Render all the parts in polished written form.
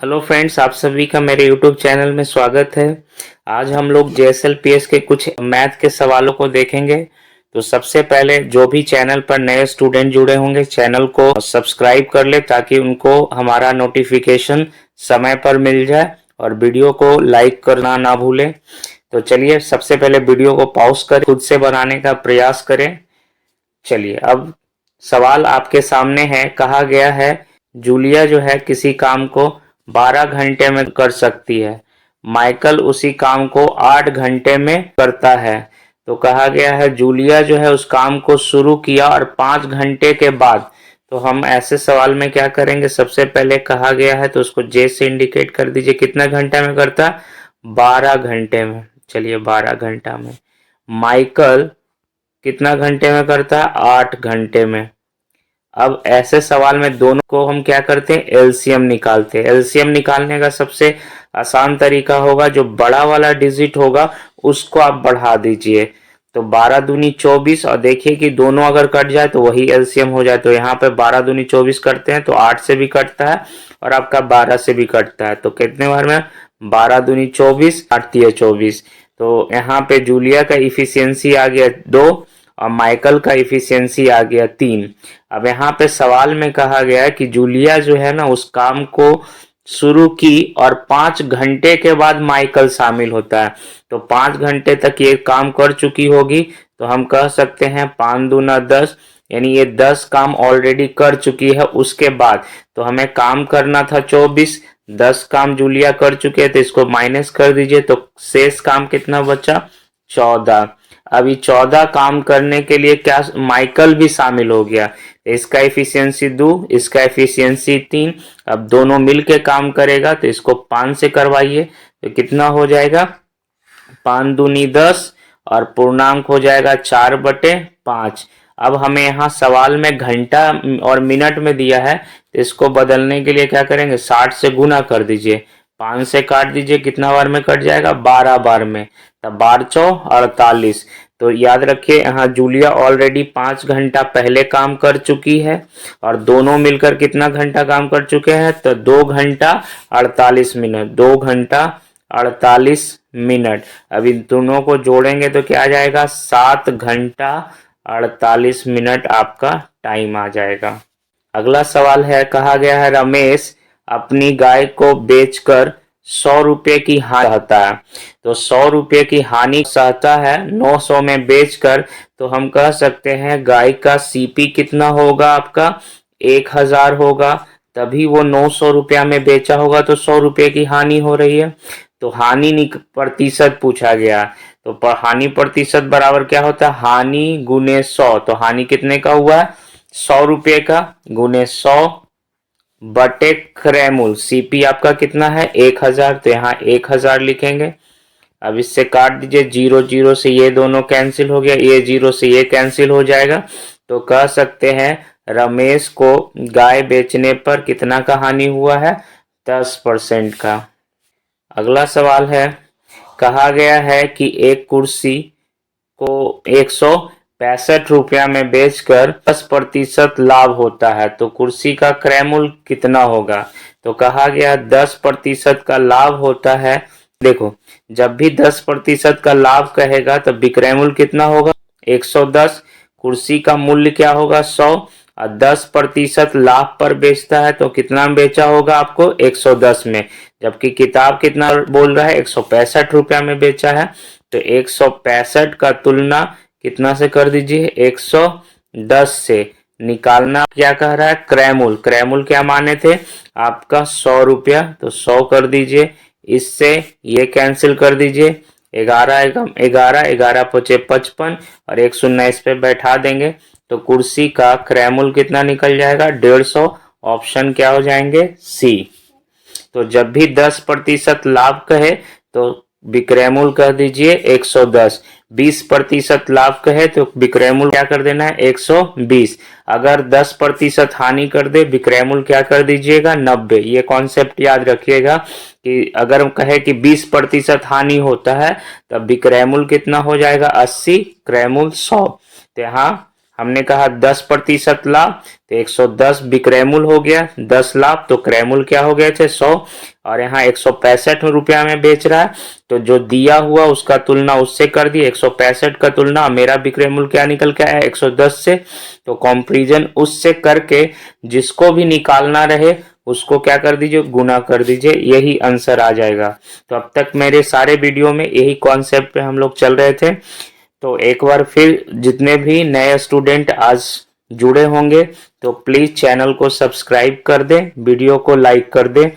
Hello friends, आप सभी का मेरे यूट्यूब चैनल में स्वागत है। आज हम लोग जेएसएलपीएस के कुछ मैथ के सवालों को देखेंगे। तो सबसे पहले जो भी चैनल पर नए स्टूडेंट जुड़े होंगे चैनल को सब्सक्राइब कर ले ताकि उनको हमारा नोटिफिकेशन समय पर मिल जाए और वीडियो को लाइक करना ना भूलें। तो चलिए सबसे पहले वीडियो को पॉज कर खुद से बनाने का प्रयास करें। चलिए अब सवाल आपके सामने है। कहा गया है जूलिया जो है किसी काम को 12 घंटे में कर सकती है, माइकल उसी काम को 8 घंटे में करता है। तो कहा गया है जूलिया जो है उस काम को शुरू किया और 5 घंटे के बाद। तो हम ऐसे सवाल में क्या करेंगे, सबसे पहले कहा गया है तो उसको जे से इंडिकेट कर दीजिए। कितना घंटे में करता है? 12 घंटे में। चलिए 12 घंटा में। माइकल कितना घंटे में करता है? 8 घंटे में। अब ऐसे सवाल में दोनों को हम क्या करते हैं, एलसीएम निकालते हैं। एलसीएम निकालने का सबसे आसान तरीका होगा, जो बड़ा वाला डिजिट होगा उसको आप बढ़ा दीजिए। तो 12 दूनी 24, और देखिए कि दोनों अगर कट जाए तो वही एलसीएम हो जाए। तो यहाँ पे 12 दूनी 24 कटते हैं तो 8 से भी कटता है और आपका 12 से भी कटता है। तो कितने बार में? 12 दूनी 24, 8 24। तो यहाँ पे जूलिया का इफिशियंसी आ गया 2 और माइकल का इफिशियंसी आ गया 3। अब यहाँ पे सवाल में कहा गया है कि जूलिया जो है ना उस काम को शुरू की और 5 घंटे के बाद माइकल शामिल होता है। तो 5 घंटे तक ये काम कर चुकी होगी। तो हम कह सकते हैं 5 दूना 10, यानी ये 10 काम ऑलरेडी कर चुकी है उसके बाद। तो हमें काम करना था 24, 10 काम जूलिया कर चुके हैं तो इसको माइनस कर दीजिए। तो शेष काम कितना बचा? 14। अभी 14 काम करने के लिए क्या माइकल भी शामिल हो गया। इसका एफिशिएंसी 2, इसका एफिशिएंसी 3। अब दोनों मिलके काम करेगा तो इसको 5 से करवाइए तो कितना हो जाएगा? 5 दूनी 10 और पूर्णांक हो जाएगा 4/5। अब हमें यहाँ सवाल में घंटा और मिनट में दिया है तो इसको बदलने के लिए क्या करेंगे, 60 से गुना कर दीजिए। 5 से काट दीजिए, कितना बार में कट जाएगा? 12 बार में। तब 12 चौ 48। तो याद रखिए यहाँ जूलिया ऑलरेडी 5 घंटा पहले काम कर चुकी है और दोनों मिलकर कितना घंटा काम कर चुके हैं? तो 2 घंटा 48 मिनट। 2 घंटा 48 मिनट। अब इन दोनों को जोड़ेंगे तो क्या आ जाएगा? 7 घंटा 48 मिनट आपका टाइम आ जाएगा। अगला सवाल है, कहा गया है रमेश अपनी गाय को बेचकर 100 रुपये की हानि सहता है। तो 100 रुपये की हानि सहता है 900 में बेचकर। तो हम कह सकते हैं गाय का सीपी कितना होगा आपका? 1000 होगा। तभी वो 900 रुपया में बेचा होगा तो 100 रुपये की हानि हो रही है। तो हानि प्रतिशत पूछा गया। तो हानि प्रतिशत बराबर क्या होता है? हानि गुने 100। तो हानि कितने का हुआ है? 100 रुपये का गुने 100 बटे क्रयमूल्य। सीपी आपका कितना है? 1000। तो यहाँ 1000 लिखेंगे। अब इससे काट दीजिए, 0 0 से ये दोनों कैंसिल हो गया, ये 0 से ये कैंसिल हो जाएगा। तो कह सकते हैं रमेश को गाय बेचने पर कितना का हानि हुआ है? 10% का। अगला सवाल है, कहा गया है कि एक कुर्सी को 165 रुपया में बेचकर 10% लाभ होता है। तो कुर्सी का क्रय मूल्य कितना होगा? तो कहा गया 10% का लाभ होता है। देखो, जब भी 10% का लाभ कहेगा तो विक्रय मूल्य कितना होगा? 110। कुर्सी का मूल्य क्या होगा? 100। और 10% लाभ पर बेचता है तो कितना में बेचा होगा आपको? 110 में। जबकि किताब कितना बोल रहा है? 165 रुपया में बेचा है। तो 165 का तुलना कितना से कर दीजिए? 110 से। निकालना क्या कह रहा है? क्रयमूल्य। क्रयमूल्य क्या माने थे आपका? 100 रुपया। तो 100 कर दीजिए। इससे ये कैंसिल कर दीजिए। 11 11 11 पचे 55 और एक शून्य इस पे बैठा देंगे तो कुर्सी का क्रयमूल्य कितना निकल जाएगा? 150। ऑप्शन क्या हो जाएंगे? सी। तो जब भी 10% लाभ कहे तो विक्रय मूल्य कह दीजिए 110। 20% लाभ कहे तो विक्रय मूल्य क्या कर देना है? 120। अगर 10% हानि कर दे विक्रय मूल्य क्या कर दीजिएगा? 90। ये कॉन्सेप्ट याद रखिएगा कि अगर कहे कि 20% हानि होता है तब विक्रय मूल्य कितना हो जाएगा? 80, क्रय मूल्य 100। तो यहाँ हमने कहा 10% लाभ, तो 110 विक्रयमूल्य हो गया, 10 लाभ तो क्रयमूल्य क्या हो गए थे 100, और यहाँ 165 रुपया में बेच रहा है, तो जो दिया हुआ उसका तुलना उससे कर दिए, 165 का तुलना मेरा विक्रय मूल्य क्या निकल के आया 110 से, तो कंपैरिजन उससे करके जिसको भी निकालना रहे उसको क्या कर दीजिए, गुना कर दीजिए, यही आंसर आ जाएगा। तो अब तक मेरे सारे वीडियो में यही कॉन्सेप्ट पे हम लोग चल रहे थे। तो एक बार फिर जितने भी नए स्टूडेंट आज जुड़े होंगे तो प्लीज चैनल को सब्सक्राइब कर दें, वीडियो को लाइक कर दें।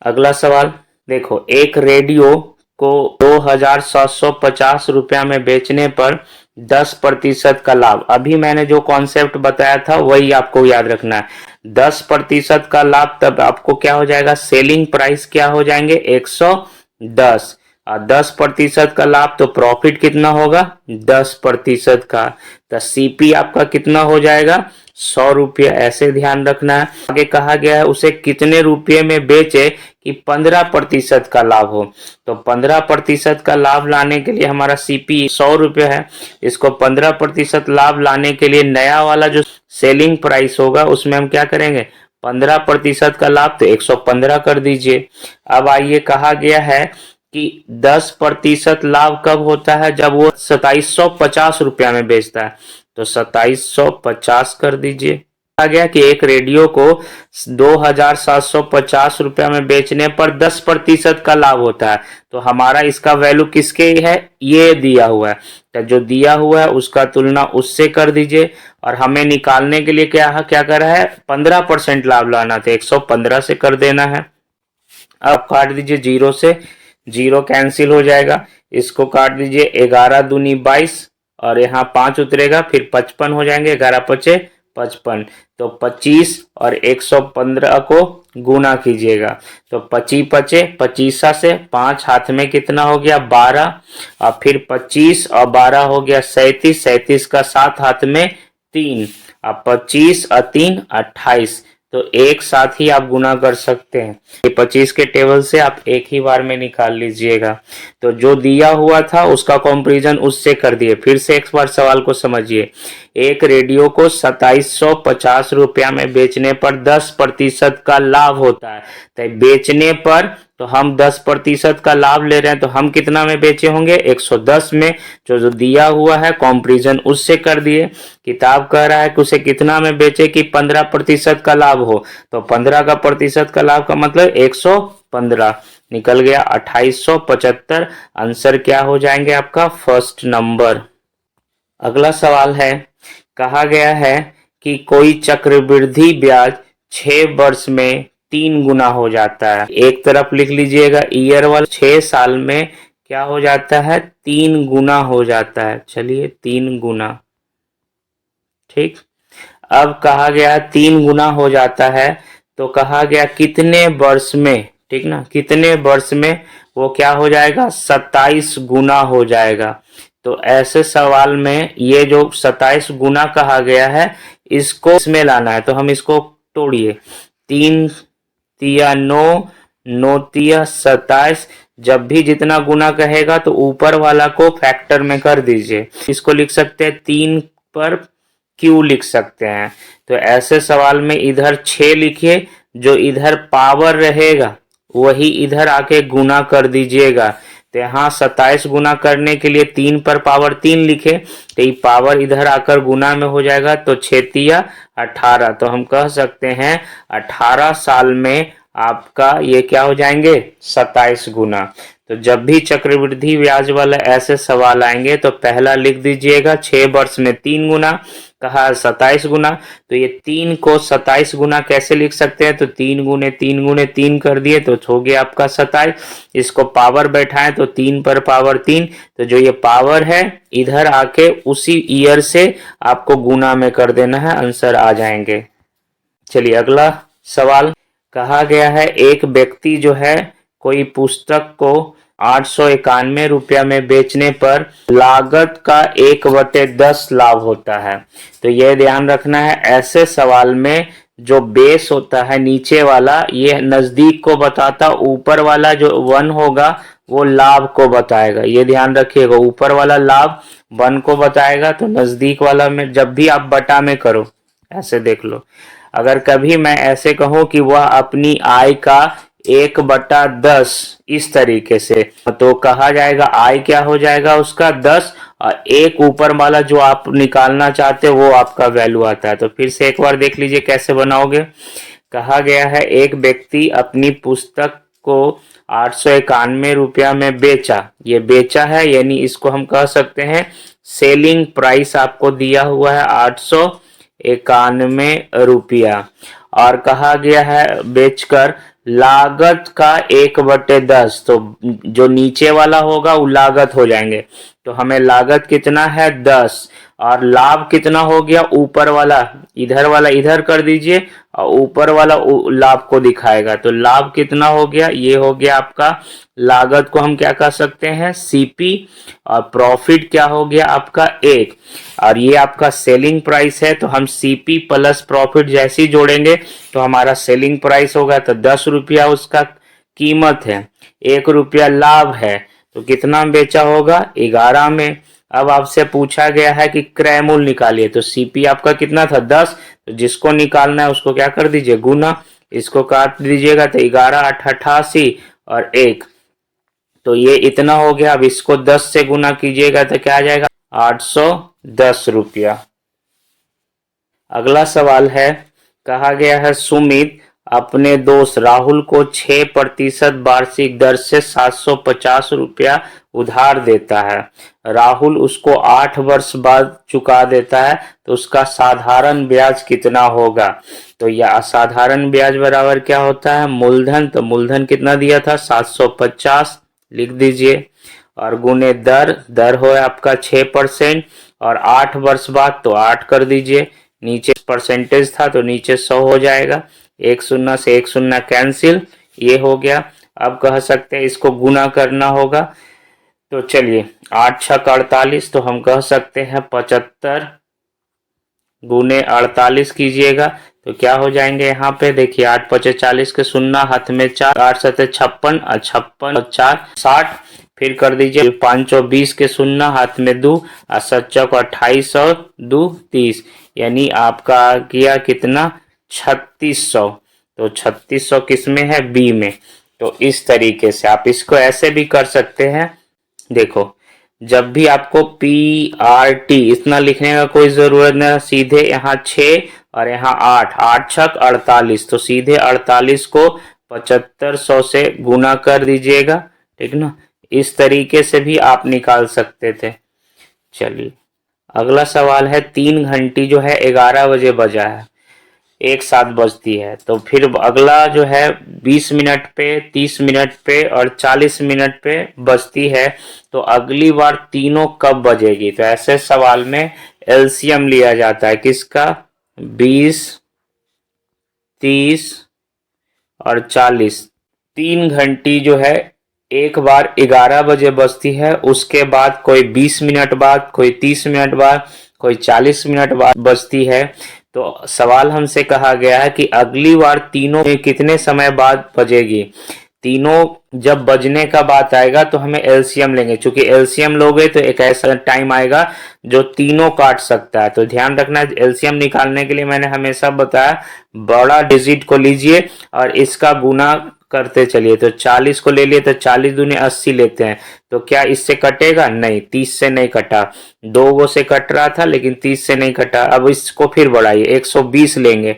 अगला सवाल देखो, एक रेडियो को 2750 रुपया में बेचने पर 10% का लाभ। अभी मैंने जो कॉन्सेप्ट बताया था वही आपको याद रखना है। 10% का लाभ तब आपको क्या हो जाएगा, सेलिंग प्राइस क्या हो जाएंगे 110, और 10% का लाभ तो प्रॉफिट कितना होगा 10% का, तो सीपी आपका कितना हो जाएगा 100 रुपये, ऐसे ध्यान रखना है। आगे कहा गया है उसे कितने रुपये में बेचे कि 15% का लाभ हो, तो 15% का लाभ लाने के लिए हमारा सीपी 100 रुपये है, इसको 15% लाभ लाने के लिए नया वाला जो सेलिंग प्राइस होगा उसमें हम क्या करेंगे 15% का लाभ, तो 115 कर दीजिए। अब आइए कहा गया है कि 10% लाभ कब होता है, जब वो 2750 रुपया में बेचता है, तो 2750 कर दीजिए। कहा गया कि एक रेडियो को 2750 रुपया में बेचने पर 10% का लाभ होता है, तो हमारा इसका वैल्यू किसके है, ये दिया हुआ है, तो जो दिया हुआ है उसका तुलना उससे कर दीजिए, और हमें निकालने के लिए क्या कर रहा है 15% लाभ लाना, तो 115 से कर देना है। अब काट दीजिए जीरो से, जीरो कैंसिल हो जाएगा, इसको काट दीजिए 11 दूनी 22, और यहाँ 5 उतरेगा, फिर 55 हो जाएंगे, 11 पचे 55, तो 25 और 115 को गुना कीजिएगा, तो 25 पचे 25 से 5 हाथ में कितना हो गया 12, और फिर 25 और 12 हो गया 37, 37 का 7 हाथ में 3, अब 25 और 3 28, तो एक साथ ही आप गुना कर सकते हैं। ये 25 के टेबल से आप एक ही बार में निकाल लीजिएगा। तो जो दिया हुआ था उसका कंपैरिजन उससे कर दिए। फिर से एक बार सवाल को समझिए, एक रेडियो को 2750 रुपया में बेचने पर 10% का लाभ होता है, तो बेचने पर तो हम 10% का लाभ ले रहे हैं, तो हम कितना में बेचे होंगे 110 में, जो दिया हुआ है कंपैरिजन उससे कर दिए। किताब कह रहा है कि उसे कितना में बेचे कि 15% का लाभ हो, तो 15 का प्रतिशत का लाभ का मतलब 115, निकल गया 2875। आंसर क्या हो जाएंगे आपका फर्स्ट नंबर। अगला सवाल है, कहा गया है कि कोई चक्रवृद्धि ब्याज 6 वर्ष में 3 गुना हो जाता है। एक तरफ लिख लीजिएगा ईयर वाला, 6 साल में क्या हो जाता है 3 गुना हो जाता है। चलिए 3 गुना, ठीक। अब कहा गया 3 गुना हो जाता है, तो कहा गया कितने वर्ष में, ठीक ना, कितने वर्ष में वो क्या हो जाएगा 27 गुना हो जाएगा। तो ऐसे सवाल में ये जो 27 गुना कहा गया है इसको इसमें लाना है, तो हम इसको तोड़िए, 3 तिया 9, 9 तिया 27, जब भी जितना गुना कहेगा तो ऊपर वाला को फैक्टर में कर दीजिए। इसको लिख सकते हैं 3 पर क्यू लिख सकते हैं। तो ऐसे सवाल में इधर 6 लिखिए, जो इधर पावर रहेगा वही इधर आके गुना कर दीजिएगा। तो यहाँ 27 गुना करने के लिए 3 पर पावर 3 लिखे, तो ये पावर इधर आकर गुना में हो जाएगा, तो 6 तिया 18, तो हम कह सकते हैं 18 साल में आपका ये क्या हो जाएंगे 27 गुना। तो जब भी चक्रवृद्धि ब्याज वाला ऐसे सवाल आएंगे तो पहला लिख दीजिएगा 6 वर्ष में 3 गुना, कहा 27 गुना, तो ये 3 को 27 गुना कैसे लिख सकते हैं, तो 3 गुने 3 गुने 3 कर दिए तो हो गया आपका 27। इसको पावर बैठाएं तो 3 पर पावर 3, तो जो ये पावर है इधर आके उसी ईयर से आपको गुना में कर देना है, आंसर आ जाएंगे। चलिए अगला सवाल, कहा गया है एक व्यक्ति जो है कोई पुस्तक को 891 रुपया में बेचने पर लागत का 1/10 लाभ होता है। तो यह ध्यान रखना है, ऐसे सवाल में जो बेस होता है नीचे वाला ये नजदीक को बताता, ऊपर वाला जो 1 होगा वो लाभ को बताएगा, ये ध्यान रखिएगा। ऊपर वाला लाभ 1 को बताएगा, तो नजदीक वाला में जब भी आप बटा में करो ऐसे देख लो। अगर कभी मैं ऐसे कहूं कि वह अपनी आय का 1/10 इस तरीके से, तो कहा जाएगा आय क्या हो जाएगा उसका 10, और एक ऊपर वाला जो आप निकालना चाहते हो वो आपका वैल्यू आता है। तो फिर से एक बार देख लीजिए कैसे बनाओगे। कहा गया है एक व्यक्ति अपनी पुस्तक को 891 रुपया में बेचा, ये बेचा है यानी इसको हम कह सकते हैं सेलिंग प्राइस आपको दिया हुआ है 891 रुपया, और कहा गया है बेचकर लागत का 1/10, तो जो नीचे वाला होगा वो लागत हो जाएंगे, तो हमें लागत कितना है 10, और लाभ कितना हो गया ऊपर वाला इधर कर दीजिए, और ऊपर वाला लाभ को दिखाएगा, तो लाभ कितना हो गया, ये हो गया आपका। लागत को हम क्या कह सकते हैं सीपी, और प्रॉफिट क्या हो गया आपका 1, और ये आपका सेलिंग प्राइस है, तो हम सीपी प्लस प्रॉफिट जैसे ही जोड़ेंगे तो हमारा सेलिंग प्राइस होगा, तो 10 रुपया उसका कीमत है, 1 रुपया लाभ है, तो कितना बेचा होगा 11 में। अब आपसे पूछा गया है कि क्रय मूल्य निकालिए, तो सीपी आपका कितना था 10, तो जिसको निकालना है उसको क्या कर दीजिए गुना, इसको काट दीजिएगा, तो 11 8 88 और 1, तो ये इतना हो गया। अब इसको 10 से गुना कीजिएगा तो क्या आ जाएगा 810 रुपया। अगला सवाल है, कहा गया है सुमित अपने दोस्त राहुल को 6% वार्षिक दर से 750 रुपया उधार देता है। राहुल उसको 8 वर्ष बाद चुका देता है, तो उसका साधारण ब्याज कितना होगा। तो यह असाधारण ब्याज बराबर क्या होता है मूलधन, तो मूलधन कितना दिया था 750 लिख दीजिए, और गुने दर हो आपका 6%, और 8 वर्ष बाद तो 8 कर दीजिए, नीचे परसेंटेज था तो नीचे 100 हो जाएगा, एक शून्य से एक शून्य कैंसिल, ये हो गया। अब कह सकते हैं इसको गुना करना होगा, तो चलिए 8 छक 48, तो हम कह सकते हैं 75 गुने 48 कीजिएगा, तो क्या हो जाएंगे यहाँ पे देखिए 8 5 40 के शून्य हाथ में 4, 8 7 56 और 56 और 4 60, फिर कर दीजिए 520 के शून्य हाथ में 2 और 7 28 और 2 30, यानी आपका आ गया कितना 3600, तो 3600 किस में है बी में। तो इस तरीके से आप इसको ऐसे भी कर सकते हैं, देखो जब भी आपको PRT इतना लिखने का कोई जरूरत नहीं, सीधे यहाँ 6 और यहाँ 8, 8 छक 48, तो सीधे 48 को 7500 से गुना कर दीजिएगा, ठीक ना। इस तरीके से भी आप निकाल सकते थे। चलिए अगला सवाल है, 3 घंटी जो है 11 बजे बजा है, एक साथ बजती है, तो फिर अगला जो है 20 मिनट पे 30 मिनट पे और 40 मिनट पे बजती है, तो अगली बार तीनों कब बजेगी। तो ऐसे सवाल में एलसीएम लिया जाता है किसका 20 30 और 40। 3 घंटी जो है एक बार 11 बजे बजती है, उसके बाद कोई 20 मिनट बाद, कोई 30 मिनट बाद, कोई 40 मिनट बाद बजती है। तो सवाल हमसे कहा गया है कि अगली बार तीनों में कितने समय बाद बजेगी। तीनों जब बजने का बात आएगा तो हमें एलसीएम लेंगे, क्योंकि एलसीएम लोगे तो एक ऐसा टाइम आएगा जो तीनों काट सकता है। तो ध्यान रखना एलसीएम निकालने के लिए मैंने हमेशा बताया बड़ा डिजिट को लीजिए और इसका गुना करते चलिए। तो 40 को ले लिए तो 40 दूनी 80 लेते हैं, तो क्या इससे कटेगा नहीं, 30 से नहीं कटा, 2 गो से कट रहा था लेकिन 30 से नहीं कटा। अब इसको फिर बढ़ाइए 120 लेंगे,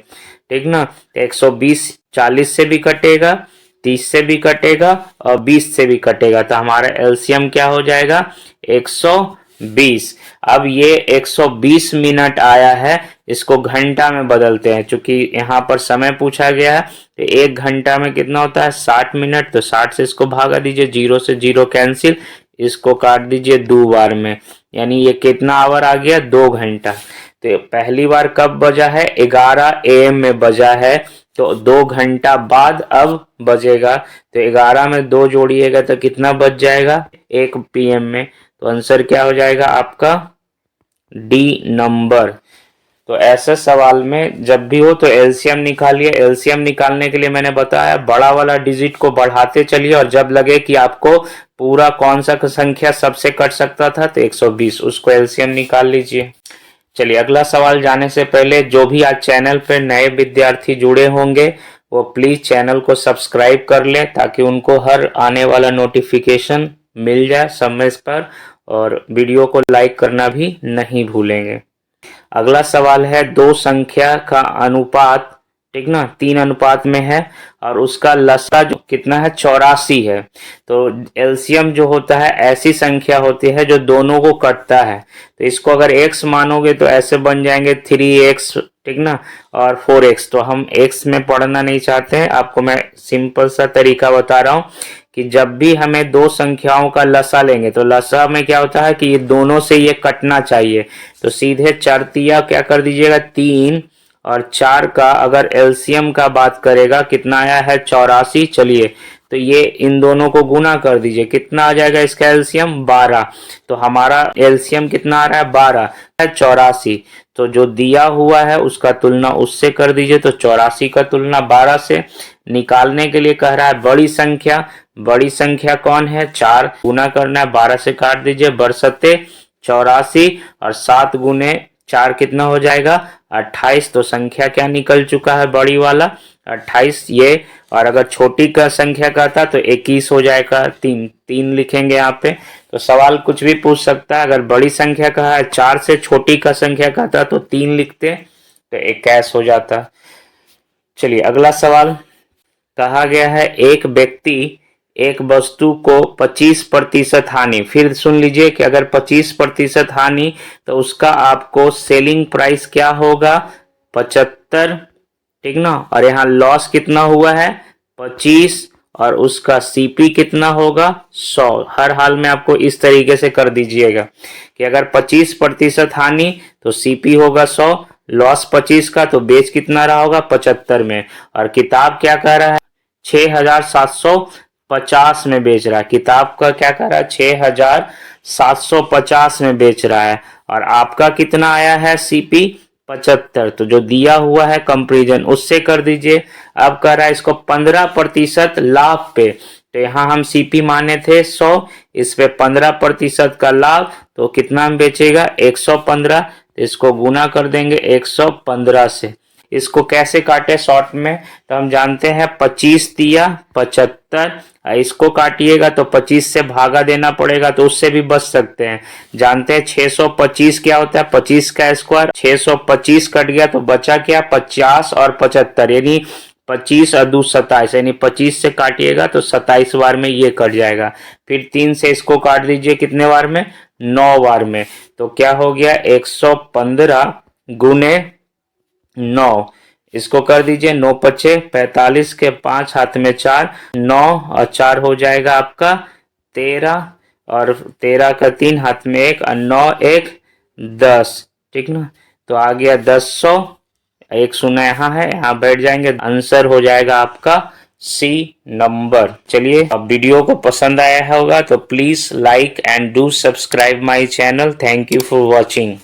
ठीक ना। 120 40 से भी कटेगा, 30 से भी कटेगा और 20 से भी कटेगा, तो हमारा एलसीएम क्या हो जाएगा 120। अब ये 120 मिनट आया है, इसको घंटा में बदलते हैं, क्योंकि यहाँ पर समय पूछा गया है। तो 1 घंटा में कितना होता है 60 मिनट, तो 60 से इसको भागा दीजिए, 0 से 0 कैंसिल, इसको काट दीजिए 2 बार में, यानी ये कितना आवर आ गया 2 घंटा। तो पहली बार कब बजा है 11 AM में बजा है, तो 2 घंटा बाद अब बजेगा, तो 11 में 2 जोड़िएगा तो कितना बज जाएगा 1 PM में। तो आंसर क्या हो जाएगा आपका डी नंबर। तो ऐसे सवाल में जब भी हो तो एलसीएम निकालिए। एलसीएम निकालने के लिए मैंने बताया बड़ा वाला डिजिट को बढ़ाते चलिए और जब लगे कि आपको पूरा कौन सा संख्या सबसे कट सकता था तो 120, उसको एलसीएम निकाल लीजिए। चलिए अगला सवाल जाने से पहले जो भी आज चैनल पर नए विद्यार्थी जुड़े होंगे वो प्लीज चैनल को सब्सक्राइब कर लें ताकि उनको हर आने वाला नोटिफिकेशन मिल जाए समय पर, और वीडियो को लाइक करना भी नहीं भूलेंगे। अगला सवाल है दो संख्या का अनुपात, ठीक ना, 3 अनुपात में है और उसका लसा जो कितना है 84 है। तो एलसीएम जो होता है ऐसी संख्या होती है जो दोनों को कटता है। तो इसको अगर x मानोगे तो ऐसे बन जाएंगे 3x, ठीक ना, और 4x। तो हम x में पढ़ना नहीं चाहते हैं, आपको मैं सिंपल सा तरीका बता रहा हूँ कि जब भी हमें दो संख्याओं का लसा लेंगे तो लसा में क्या होता है कि ये दोनों से ये कटना चाहिए। तो सीधे चरतिया क्या कर दीजिएगा 3 और 4 का अगर एलसीएम का बात करेगा कितना आया है 84। चलिए तो ये इन दोनों को गुना कर दीजिए, कितना आ जाएगा इसका एलसीएम 12। तो हमारा एलसीएम कितना आ रहा है 12 है 84। तो जो दिया हुआ है उसका तुलना उससे कर दीजिए। तो 84 का तुलना 12 से निकालने के लिए कह रहा है बड़ी संख्या। बड़ी संख्या कौन है 4, गुना करना है 12 से काट दीजिए, बरसते 84 और 7 गुने 4 कितना हो जाएगा 28। तो संख्या क्या निकल चुका है बड़ी वाला 28 ये। और अगर छोटी का संख्या का था तो 21 हो जाएगा, 3 लिखेंगे यहाँ पे। तो सवाल कुछ भी पूछ सकता है, अगर बड़ी संख्या का है 4 से छोटी का संख्या का था तो 3 लिखते तो 21 हो जाता। चलिए अगला सवाल, कहा गया है एक व्यक्ति एक वस्तु को 25% हानि, फिर सुन लीजिए कि अगर 25% हानि तो उसका आपको सेलिंग प्राइस क्या होगा 75, ठीक ना, और यहाँ लॉस कितना हुआ है 25 और उसका सीपी कितना होगा 100। हर हाल में आपको इस तरीके से कर दीजिएगा कि अगर 25% हानि तो सीपी होगा 100, लॉस 25 का तो बेच कितना रहा होगा 75 में। और किताब क्या कह रहा है 6750 में बेच रहा है। किताब का क्या कह रहा है 6750 में बेच रहा है और आपका कितना आया है सीपी 75। तो जो दिया हुआ है कंपैरिजन उससे कर दीजिए। अब कह रहा है इसको 15% लाभ पे, तो यहाँ हम सीपी माने थे 100, इस पे 15% का लाभ तो कितना में बेचेगा 115। तो इसको गुना कर देंगे 115 से। इसको कैसे काटे शॉर्ट में तो हम जानते हैं 25 दिया 75, इसको काटिएगा तो 25 से भागा देना पड़ेगा तो उससे भी बच सकते हैं। जानते हैं 625 क्या होता है 25 का स्क्वायर, 625 कट गया तो बचा क्या 50 और 75, यानी 25 और 2 27, यानी 25 से काटिएगा तो 27 बार में ये कट जाएगा। फिर 3 से इसको काट दीजिए कितने बार में 9 बार में, तो क्या हो गया 115 गुने 9। इसको कर दीजिए 9 पचे 45 के 5 हाथ में 4, 9 और 4 हो जाएगा आपका 13 और 13 का 3 हाथ में 1 और 9 1 10, ठीक ना। तो आ गया 1000, एक शून्य यहाँ है, यहाँ बैठ जाएंगे, आंसर हो जाएगा आपका सी नंबर। चलिए अब वीडियो को पसंद आया होगा तो please like and do subscribe my channel. Thank you for watching.